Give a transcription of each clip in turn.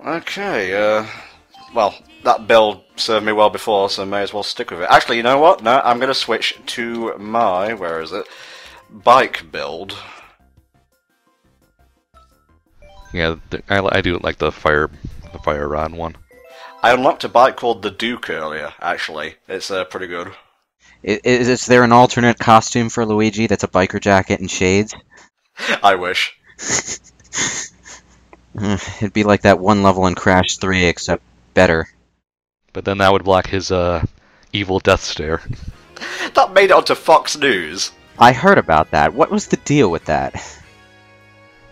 Okay, well, that build served me well before, so may as well stick with it. Actually, you know what? No, I'm going to switch to my, where is it? Bike build. Yeah, I do like the fire rod one. I unlocked a bike called the Duke earlier, actually. It's pretty good. Is there an alternate costume for Luigi that's a biker jacket and shades? I wish. It'd be like that one level in Crash 3, except better. But then that would block his evil death stare. That made it onto Fox News. I heard about that. What was the deal with that?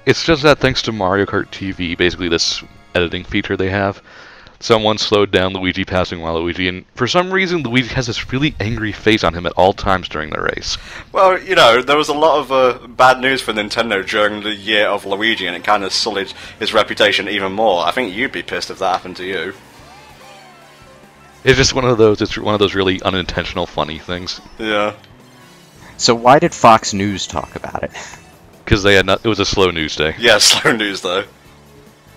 It's just that thanks to Mario Kart TV, basically this editing feature they have, someone slowed down Luigi passing Waluigi, and for some reason Luigi has this really angry face on him at all times during the race. Well, you know, there was a lot of bad news for Nintendo during the year of Luigi, and it kind of sullied his reputation even more. I think you'd be pissed if that happened to you. It's just one of those really unintentional funny things. Yeah. So why did Fox News talk about it? Because it was a slow news day. Yeah, slow news though.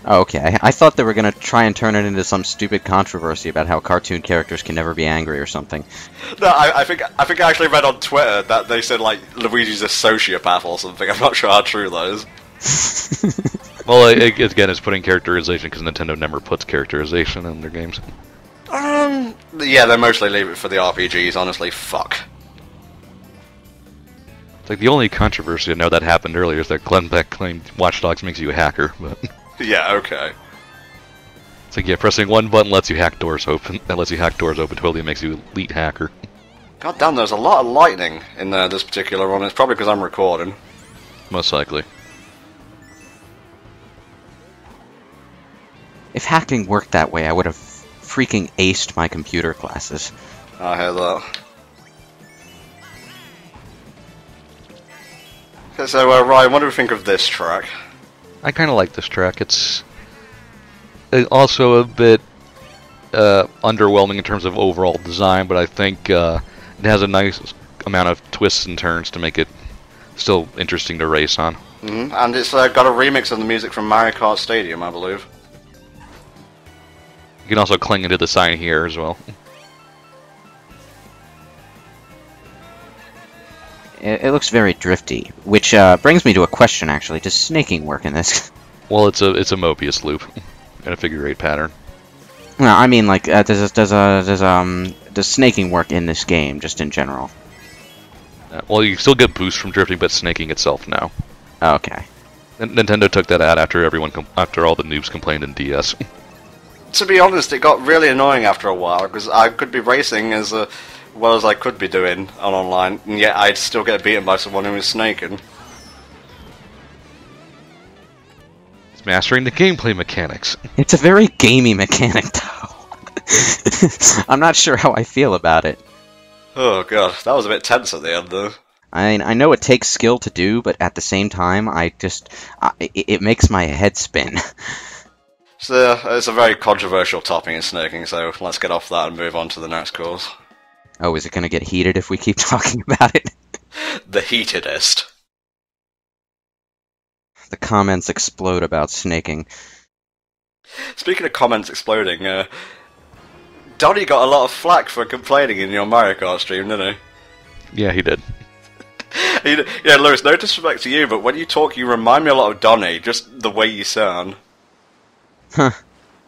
Oh, okay. I thought they were going to try and turn it into some stupid controversy about how cartoon characters can never be angry or something. No, I think I actually read on Twitter that they said like Luigi's a sociopath or something. I'm not sure how true that is. Well, again, it's putting characterization because Nintendo never puts characterization in their games. Yeah, they mostly leave it for the RPGs. Honestly, fuck. It's like the only controversy I know that happened earlier is that Glenn Beck claimed Watch Dogs makes you a hacker, but. Yeah, okay. It's like, yeah, pressing one button lets you hack doors open. That lets you hack doors open totally makes you an elite hacker. God damn, there's a lot of lightning in this particular one. It's probably because I'm recording. Most likely. If hacking worked that way, I would have freaking aced my computer classes. I hear that. Okay, so, Ryan, what do we think of this track? I kind of like this track. It's also a bit underwhelming in terms of overall design, but I think it has a nice amount of twists and turns to make it still interesting to race on. Mm-hmm. And it's got a remix of the music from Mario Kart Stadium, I believe. You can also cling into the sign here as well. It looks very drifty, which brings me to a question. Actually, does snaking work in this? Well, it's a Mobius loop in a figure-8 pattern. No, I mean like does snaking work in this game, just in general? Well, you still get boost from drifting, but snaking itself now. Okay. Nintendo took that out after after all the noobs complained in DS. To be honest, it got really annoying after a while, because I could be racing as well as I could be doing on online, and yet I'd still get beaten by someone who was snaking. It's mastering the gameplay mechanics. It's a very gamey mechanic, though. I'm not sure how I feel about it. Oh god, that was a bit tense at the end, though. I know it takes skill to do, but at the same time, it makes my head spin. So, it's a very controversial topic in snaking, so let's get off that and move on to the next course. Oh, is it going to get heated if we keep talking about it? The heatedest. The comments explode about snaking. Speaking of comments exploding, Donnie got a lot of flack for complaining in your Mario Kart stream, didn't he? Yeah, he did. Yeah, Lewis, no disrespect to you, but when you talk, you remind me a lot of Donnie, just the way you sound. Huh.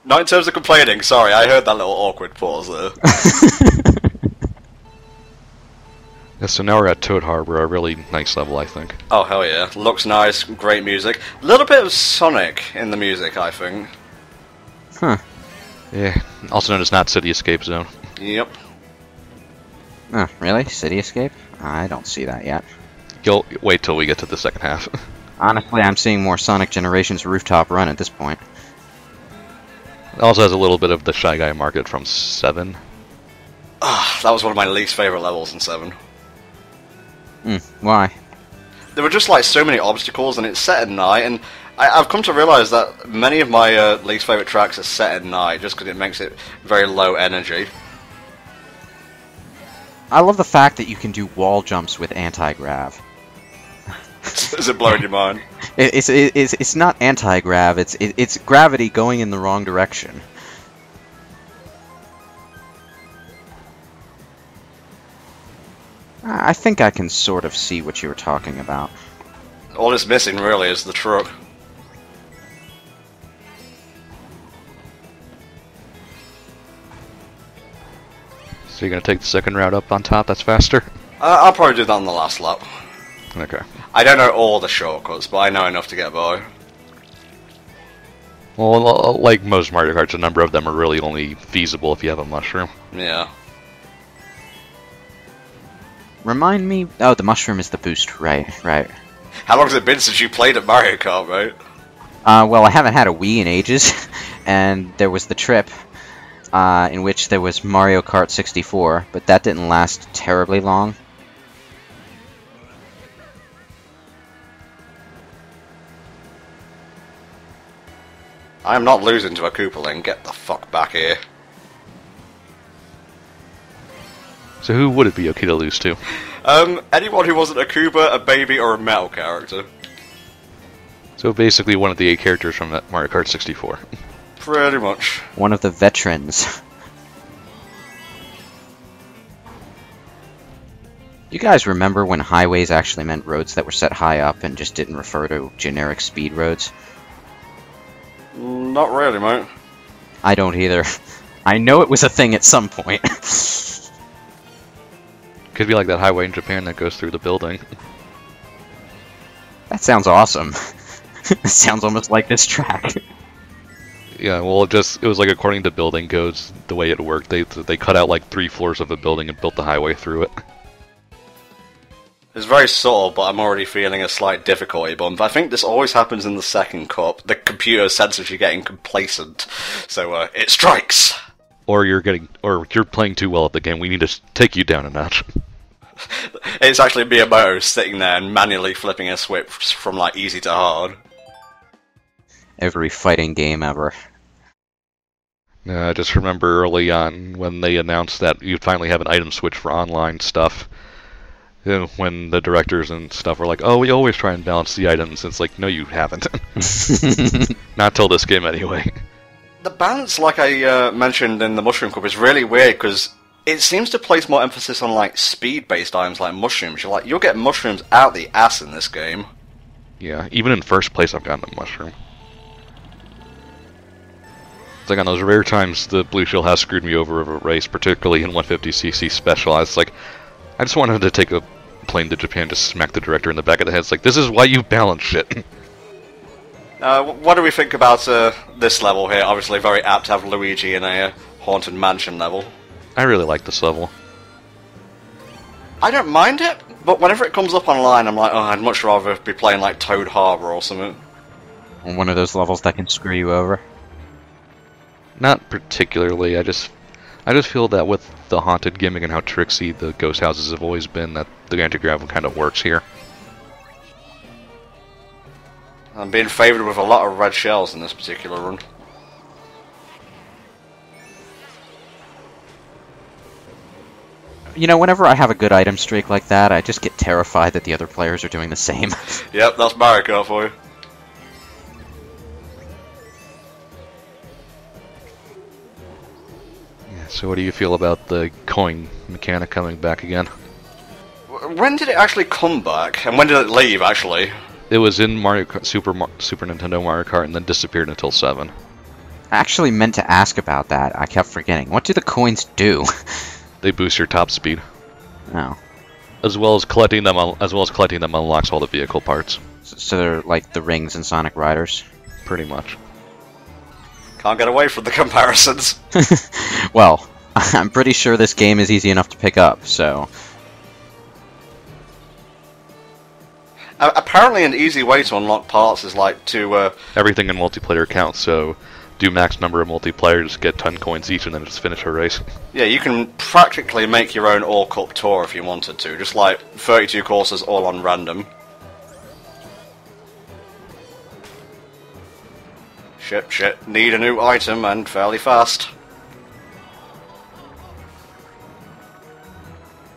Not in terms of complaining, sorry, I heard that little awkward pause there. Yeah, so now we're at Toad Harbor, a really nice level, I think. Oh, hell yeah. Looks nice, great music. A little bit of Sonic in the music, I think. Huh. Yeah, also known as Not City Escape Zone. Yep. Oh, really? City Escape? I don't see that yet. You'll wait till we get to the second half. Honestly, I'm seeing more Sonic Generations Rooftop Run at this point. It also has a little bit of the Shy Guy market from 7. Ah, that was one of my least favourite levels in 7. Why? There were just like so many obstacles, and it's set at night, and I've come to realise that many of my least favourite tracks are set at night, just because it makes it very low energy. I love the fact that you can do wall jumps with anti-grav. Is it blowing your mind? It's not anti-grav. It's gravity going in the wrong direction. I think I can sort of see what you were talking about. All it's missing, really, is the truck. So you're gonna take the second route up on top? That's faster. I'll probably do that on the last lap. Okay. I don't know all the shortcuts, but I know enough to get by. Well, like most Mario Karts, a number of them are really only feasible if you have a mushroom. Yeah. Remind me... Oh, the mushroom is the boost. Right. How long has it been since you played at Mario Kart, mate? Well, I haven't had a Wii in ages, and there was the trip, in which there was Mario Kart 64, but that didn't last terribly long. I'm not losing to a Koopaling. Get the fuck back here. So who would it be okay to lose to? Anyone who wasn't a Koopa, a baby, or a metal character. So basically one of the 8 characters from that Mario Kart 64. Pretty much. One of the veterans. You guys remember when highways actually meant roads that were set high up and just didn't refer to generic speed roads? Not really, mate. I don't either. I know it was a thing at some point. Could be like that highway in Japan that goes through the building. That sounds awesome. It sounds almost like this track. Yeah, well, it was like according to building codes, the way it worked. They cut out like 3 floors of a building and built the highway through it. It's very subtle, but I'm already feeling a slight difficulty bump. I think this always happens in the second cup. The computer senses you're getting complacent, so it strikes. Or you're playing too well at the game. We need to take you down a notch. It's actually Miyamoto sitting there and manually flipping a switch from like easy to hard. Every fighting game ever. I just remember early on when they announced that you'd finally have an item switch for online stuff. When the directors and stuff were like, oh, we always try and balance the items. It's like, no, you haven't. Not till this game, anyway. The balance, like I mentioned in the Mushroom Cup, is really weird because it seems to place more emphasis on like speed-based items like mushrooms. You'll get mushrooms out the ass in this game. Yeah, even in first place, I've gotten a mushroom. It's like on those rare times the Blue Shell has screwed me over of a race, particularly in 150cc Special. It's like, I just wanted to take a plane to Japan to smack the director in the back of the head. It's like, this is why you balance shit. What do we think about this level here? Obviously very apt to have Luigi in a Haunted Mansion level. I really like this level. I don't mind it, but whenever it comes up online, I'm like, oh, I'd much rather be playing like Toad Harbor or something. One of those levels that can screw you over. Not particularly. I just feel that with the haunted gimmick and how tricksy the ghost houses have always been, that the anti-grav kind of works here. I'm being favoured with a lot of red shells in this particular run. You know, whenever I have a good item streak like that, I just get terrified that the other players are doing the same. Yep, that's Mario Kart for you. So what do you feel about the coin mechanic coming back again? When did it actually come back? And when did it leave, actually? It was in Mario Kart, Super Nintendo Mario Kart and then disappeared until 7. I actually meant to ask about that. I kept forgetting. What do the coins do? They boost your top speed. Oh. As well as collecting them unlocks all the vehicle parts. So they're like the rings in Sonic Riders? Pretty much. Can't get away from the comparisons. Well, I'm pretty sure this game is easy enough to pick up, so... Apparently an easy way to unlock parts is like to... Everything in multiplayer counts, so do max number of multiplayers, get 10 coins each, and then just finish a race. Yeah, you can practically make your own all-cup tour if you wanted to. Just like 32 courses all on random. Shit. Need a new item, and fairly fast.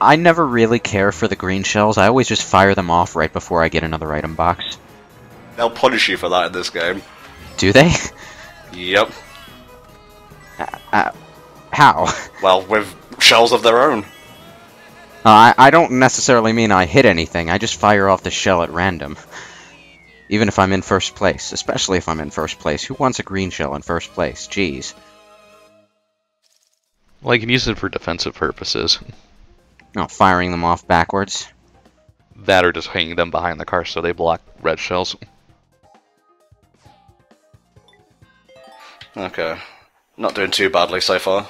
I never really care for the green shells. I always just fire them off right before I get another item box. They'll punish you for that in this game. Do they? Yep. How? Well, with shells of their own. I don't necessarily mean I hit anything, I just fire off the shell at random. Even if I'm in first place, especially if I'm in first place. Who wants a green shell in first place? Jeez. Well, you can use it for defensive purposes. No, firing them off backwards. That or just hanging them behind the car so they block red shells. Okay. Not doing too badly so far.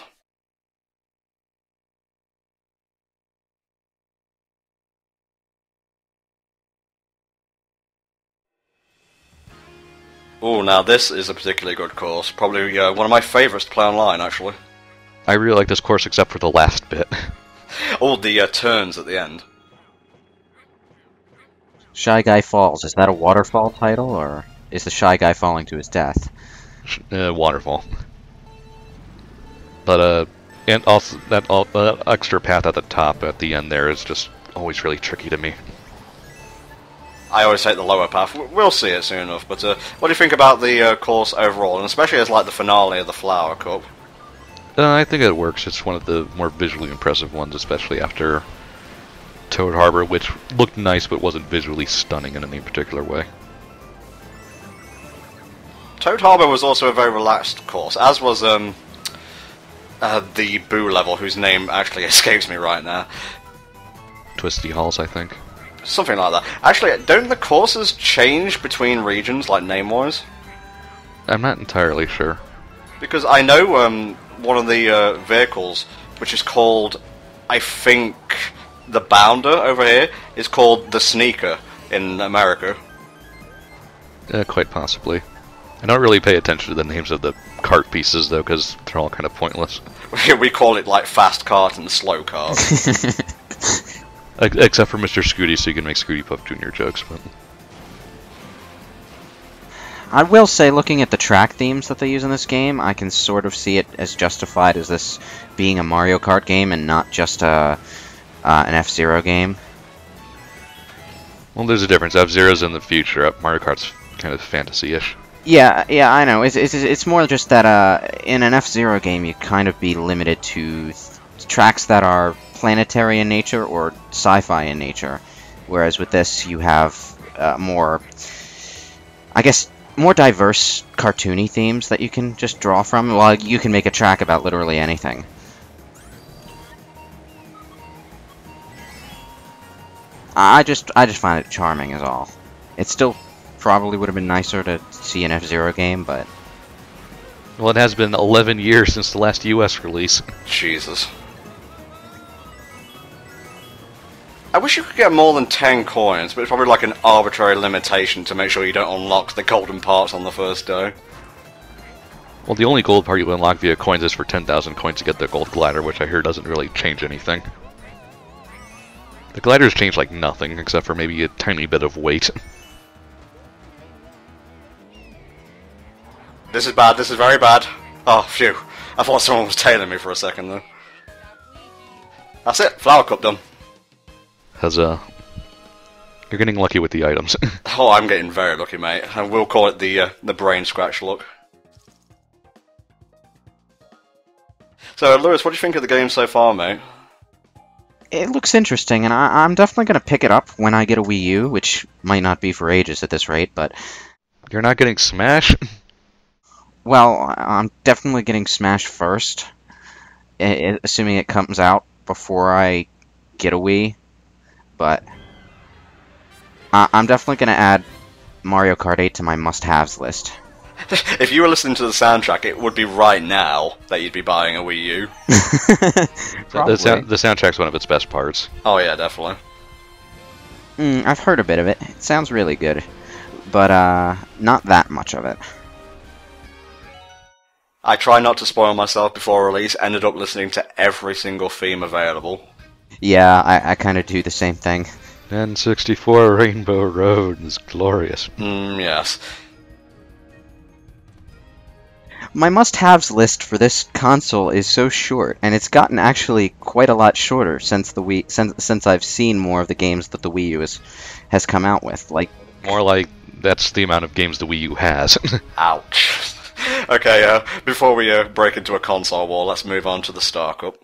Oh, now this is a particularly good course. Probably one of my favourites to play online, actually. I really like this course except for the last bit. All the turns at the end. Shy Guy Falls. Is that a waterfall title, or is the Shy Guy falling to his death? Waterfall. But, and also that extra path at the top at the end there is just always really tricky to me. I always take the lower path. We'll see it soon enough, but what do you think about the course overall, and especially as like the finale of the Flower Cup? I think it works. It's one of the more visually impressive ones, especially after Toad Harbor, which looked nice but wasn't visually stunning in any particular way. Toad Harbor was also a very relaxed course, as was the Boo level, whose name actually escapes me right now. Twisty Halls, I think. Something like that. Actually, don't the courses change between regions, like name-wise? I'm not entirely sure. Because I know one of the vehicles, which is called, I think, the Bounder over here, is called the Sneaker in America. Quite possibly. I don't really pay attention to the names of the cart pieces, though, because they're all kind of pointless. We call it, like, Fast Cart and Slow Cart. Except for Mr. Scooty, so you can make Scooty Puff Jr. jokes, but... I will say, looking at the track themes that they use in this game, I can sort of see it as justified as this being a Mario Kart game and not just an F-Zero game. Well, there's a difference. F-Zero's in the future. Mario Kart's kind of fantasy-ish. Yeah, I know. It's more just that in an F-Zero game, you kind of be limited to tracks that are planetary in nature or sci-fi in nature, whereas with this you have more, I guess, more diverse cartoony themes that you can just draw from. Well, you can make a track about literally anything. I just find it charming is all. It still probably would have been nicer to see an F-Zero game, but... Well, it has been 11 years since the last US release. Jesus. I wish you could get more than 10 coins, but it's probably like an arbitrary limitation to make sure you don't unlock the golden parts on the first day. Well, the only gold part you unlock via coins is for 10,000 coins to get the gold glider, which I hear doesn't really change anything. The gliders change like nothing, except for maybe a tiny bit of weight. This is bad, this is very bad. Oh, phew. I thought someone was tailing me for a second, though. That's it, Flower Cup done. You're getting lucky with the items. Oh, I'm getting very lucky, mate. And we'll call it the brain scratch look. So, Lewis, what do you think of the game so far, mate? It looks interesting, and I'm definitely going to pick it up when I get a Wii U, which might not be for ages at this rate, but... You're not getting Smash? Well, I'm definitely getting Smash first, assuming it comes out before I get a Wii. But I'm definitely going to add Mario Kart 8 to my must-haves list. If you were listening to the soundtrack, it would be right now that you'd be buying a Wii U. The soundtrack's one of its best parts. Oh yeah, definitely. I've heard a bit of it. It sounds really good. But not that much of it. I try not to spoil myself before release, ended up listening to every single theme available. Yeah, I kind of do the same thing. N64 Rainbow Road is glorious. Yes. My must-haves list for this console is so short, and it's gotten actually quite a lot shorter since the Wii, since I've seen more of the games that the Wii U has come out with. Like, More like that's the amount of games the Wii U has. Ouch. Okay, before we break into a console war, let's move on to the Star Cup.